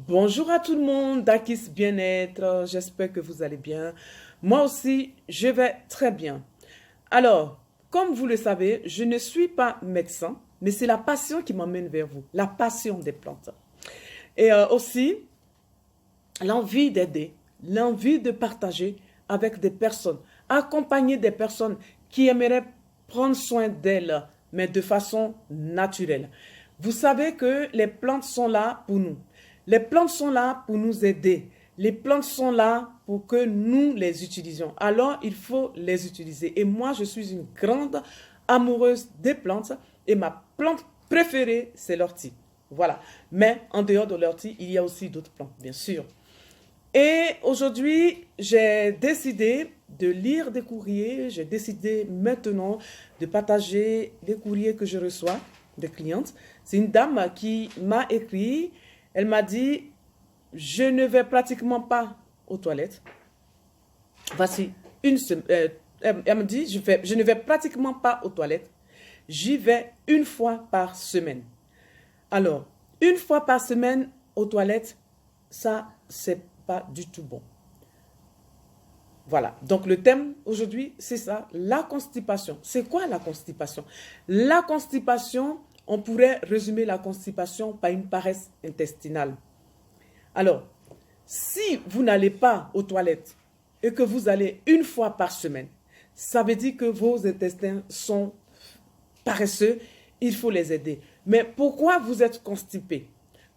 Bonjour à tout le monde, Dakis Bien-être, j'espère que vous allez bien. Moi aussi, je vais très bien. Alors, comme vous le savez, je ne suis pas médecin, mais c'est la passion qui m'emmène vers vous, la passion des plantes. Et aussi, l'envie d'aider, l'envie de partager avec des personnes, accompagner des personnes qui aimeraient prendre soin d'elles, mais de façon naturelle. Vous savez que les plantes sont là pour nous. Les plantes sont là pour nous aider. Les plantes sont là pour que nous les utilisions. Alors, il faut les utiliser. Et moi, je suis une grande amoureuse des plantes et ma plante préférée, c'est l'ortie. Voilà. Mais en dehors de l'ortie, il y a aussi d'autres plantes, bien sûr. Et aujourd'hui, j'ai décidé de lire des courriers. J'ai décidé maintenant de partager les courriers que je reçois des clientes. C'est une dame qui m'a écrit. Elle m'a dit, je ne vais pratiquement pas aux toilettes. Voici une semaine. Elle me dit, je ne vais pratiquement pas aux toilettes. J'y vais une fois par semaine. Alors, une fois par semaine aux toilettes, ça, c'est pas du tout bon. Voilà. Donc, le thème aujourd'hui, c'est ça, la constipation. C'est quoi la constipation? La constipation, on pourrait résumer la constipation par une paresse intestinale. Alors, si vous n'allez pas aux toilettes et que vous allez une fois par semaine, ça veut dire que vos intestins sont paresseux, il faut les aider. Mais pourquoi vous êtes constipé?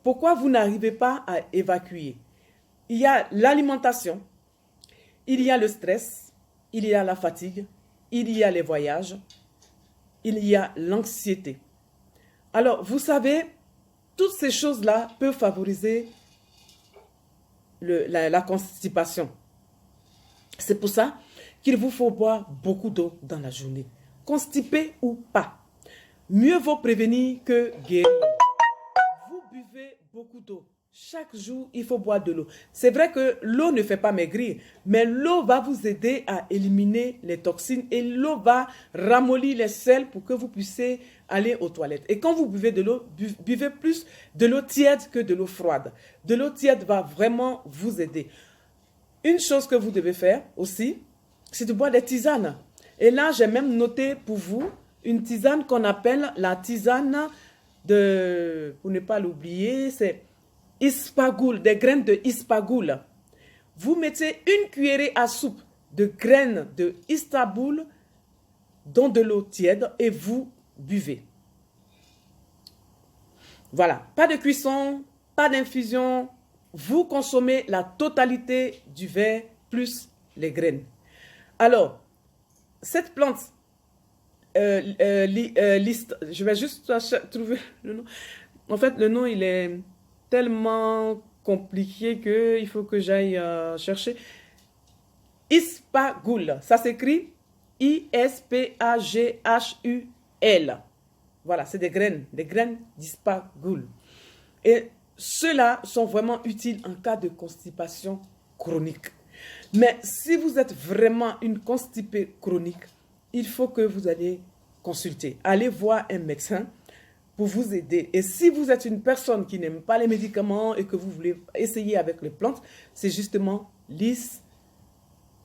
Pourquoi vous n'arrivez pas à évacuer? Il y a l'alimentation, il y a le stress, il y a la fatigue, il y a les voyages, il y a l'anxiété. Alors, vous savez, toutes ces choses-là peuvent favoriser la constipation. C'est pour ça qu'il vous faut boire beaucoup d'eau dans la journée. Constipé ou pas, mieux vaut prévenir que guérir. Vous buvez beaucoup d'eau. Chaque jour, il faut boire de l'eau. C'est vrai que l'eau ne fait pas maigrir, mais l'eau va vous aider à éliminer les toxines et l'eau va ramollir les selles pour que vous puissiez aller aux toilettes. Et quand vous buvez de l'eau, buvez plus de l'eau tiède que de l'eau froide. De l'eau tiède va vraiment vous aider. Une chose que vous devez faire aussi, c'est de boire des tisanes. Et là, j'ai même noté pour vous une tisane qu'on appelle la tisane de, pour ne pas l'oublier, c'est ispagoul, des graines de ispagoul. Vous mettez une cuillerée à soupe de graines de istaboul dans de l'eau tiède et vous buvez. Voilà, pas de cuisson, pas d'infusion. Vous consommez la totalité du verre plus les graines. Alors, cette plante, je vais juste trouver le nom. En fait, le nom, il est tellement compliqué qu'il faut que j'aille chercher. Ispaghul, ça s'écrit I-S-P-A-G-H-U-L. Voilà, c'est des graines d'ispaghul. Et ceux-là sont vraiment utiles en cas de constipation chronique. Mais si vous êtes vraiment une constipée chronique, il faut que vous allez consulter. Allez voir un médecin pour vous aider. Et si vous êtes une personne qui n'aime pas les médicaments et que vous voulez essayer avec les plantes, c'est justement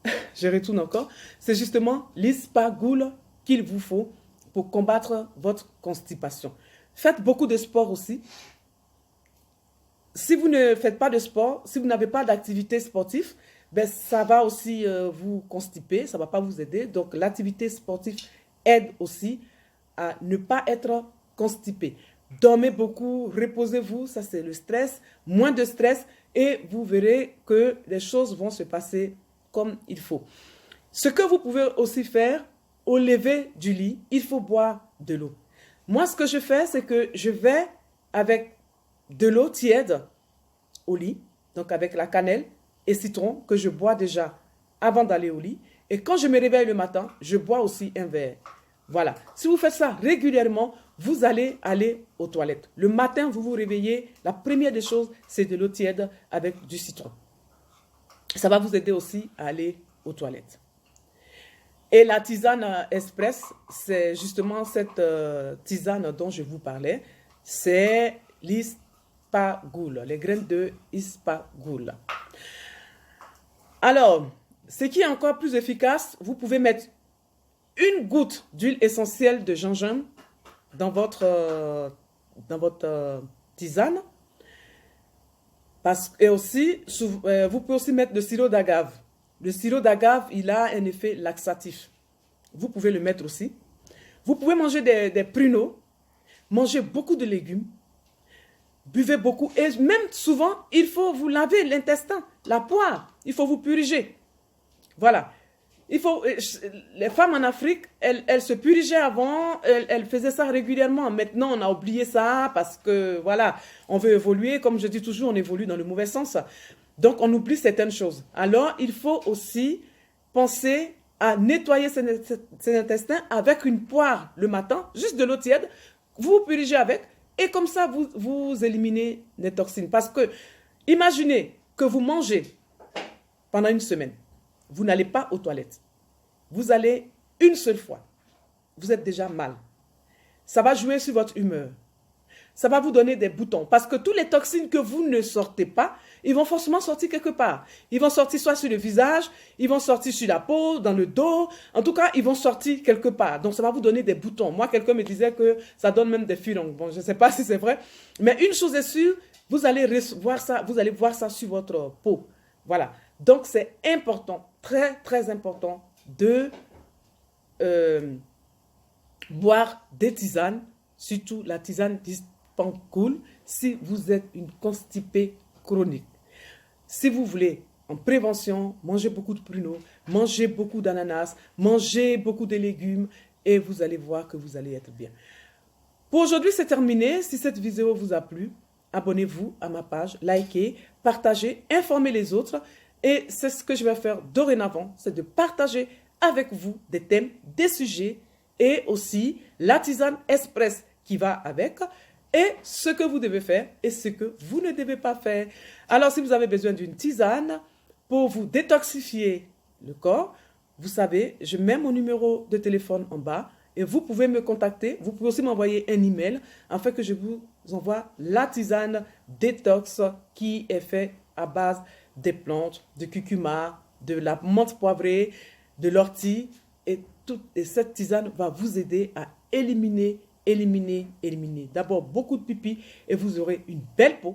je retourne encore, c'est justement l'ispaghul qu'il vous faut pour combattre votre constipation. Faites beaucoup de sport aussi. Si vous ne faites pas de sport, si vous n'avez pas d'activité sportive, ben ça va aussi vous constiper, ça ne va pas vous aider. Donc l'activité sportive aide aussi à ne pas être constipé. Dormez beaucoup, reposez-vous, ça c'est le stress, moins de stress et vous verrez que les choses vont se passer comme il faut. Ce que vous pouvez aussi faire, au lever du lit, il faut boire de l'eau. Moi, ce que je fais, c'est que je vais avec de l'eau tiède au lit, donc avec la cannelle et citron que je bois déjà avant d'aller au lit. Et quand je me réveille le matin, je bois aussi un verre. Voilà. Si vous faites ça régulièrement, vous allez aller aux toilettes. Le matin, vous vous réveillez, la première des choses, c'est de l'eau tiède avec du citron. Ça va vous aider aussi à aller aux toilettes. Et la tisane express, c'est justement cette tisane dont je vous parlais. C'est ispagoule. Les graines de ispagoule. Alors, ce qui est encore plus efficace, vous pouvez mettre une goutte d'huile essentielle de gingembre dans votre tisane. Et aussi, vous pouvez aussi mettre le sirop d'agave. Le sirop d'agave, il a un effet laxatif. Vous pouvez le mettre aussi. Vous pouvez manger des pruneaux, manger beaucoup de légumes, buvez beaucoup. Et même souvent, il faut vous laver l'intestin, la poire. Il faut vous purger. Voilà. Les femmes en Afrique, elles se purgeaient avant, elles faisaient ça régulièrement. Maintenant, on a oublié ça parce que, voilà, on veut évoluer. Comme je dis toujours, on évolue dans le mauvais sens. Donc, on oublie certaines choses. Alors, il faut aussi penser à nettoyer ses intestins avec une poire le matin, juste de l'eau tiède. Vous vous purgez avec et comme ça, vous éliminez les toxines. Parce que, imaginez que vous mangez pendant une semaine. Vous n'allez pas aux toilettes. Vous allez une seule fois. Vous êtes déjà mal. Ça va jouer sur votre humeur. Ça va vous donner des boutons. Parce que toutes les toxines que vous ne sortez pas, ils vont forcément sortir quelque part. Ils vont sortir soit sur le visage, ils vont sortir sur la peau, dans le dos. En tout cas, ils vont sortir quelque part. Donc, ça va vous donner des boutons. Moi, quelqu'un me disait que ça donne même des furongs. Bon, je ne sais pas si c'est vrai. Mais une chose est sûre, vous allez voir ça sur votre peau. Voilà. Donc, c'est important, très, très important de boire des tisanes, surtout la tisane d'ispagoule, si vous êtes une constipée chronique. Si vous voulez, en prévention, mangez beaucoup de pruneaux, mangez beaucoup d'ananas, mangez beaucoup de légumes et vous allez voir que vous allez être bien. Pour aujourd'hui, c'est terminé. Si cette vidéo vous a plu, abonnez-vous à ma page, likez, partagez, informez les autres. Et c'est ce que je vais faire dorénavant, c'est de partager avec vous des thèmes, des sujets et aussi la tisane express qui va avec et ce que vous devez faire et ce que vous ne devez pas faire. Alors, si vous avez besoin d'une tisane pour vous détoxifier le corps, vous savez, je mets mon numéro de téléphone en bas et vous pouvez me contacter. Vous pouvez aussi m'envoyer un email afin que je vous envoie la tisane détox qui est faite à base des plantes, de curcuma, de la menthe poivrée, de l'ortie et cette tisane va vous aider à éliminer d'abord beaucoup de pipi et vous aurez une belle peau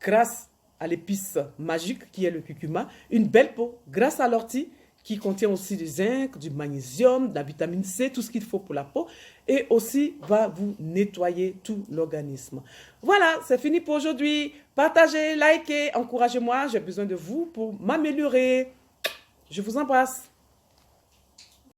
grâce à l'épice magique qui est le curcuma, une belle peau grâce à l'ortie qui contient aussi du zinc, du magnésium, de la vitamine C, tout ce qu'il faut pour la peau et aussi va vous nettoyer tout l'organisme. Voilà, c'est fini pour aujourd'hui. Partagez, likez, encouragez-moi, j'ai besoin de vous pour m'améliorer. Je vous embrasse.